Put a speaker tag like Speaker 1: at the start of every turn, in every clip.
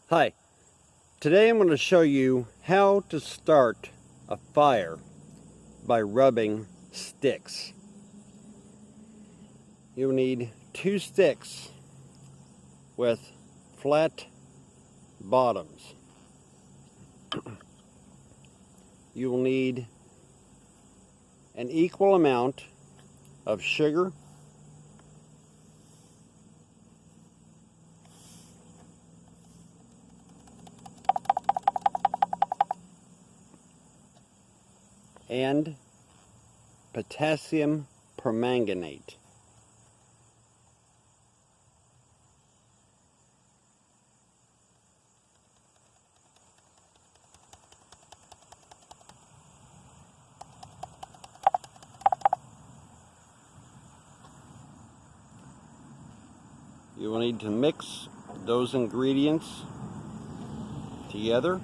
Speaker 1: Hi, today I'm going to show you how to start a fire by rubbing sticks. You'll need 2 sticks with flat bottoms. You will need an equal amount of sugar, and potassium permanganate. You will need to mix those ingredients together.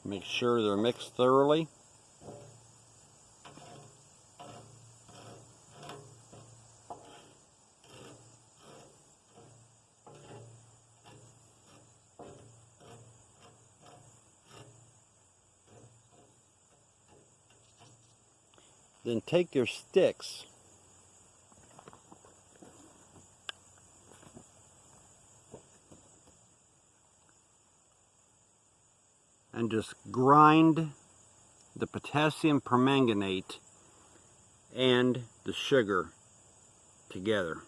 Speaker 1: Make sure they're mixed thoroughly. Then take your sticks and just grind the potassium permanganate and the sugar together.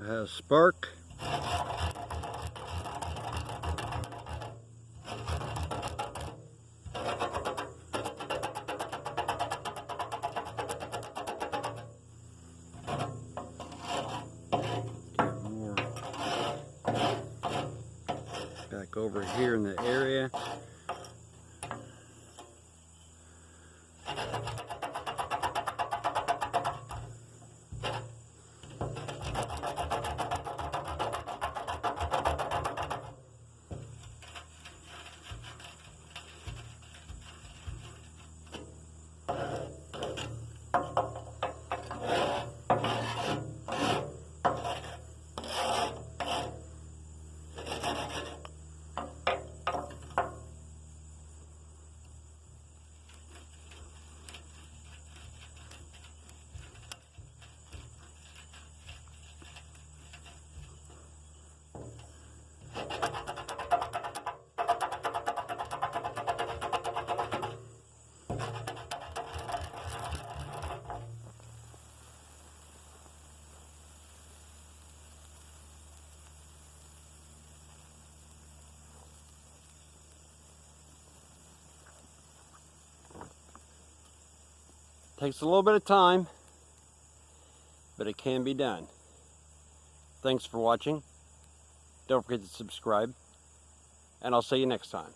Speaker 1: It has spark. More back over here in the area. Takes a little bit of time, but it can be done. Thanks for watching. Don't forget to subscribe, and I'll see you next time.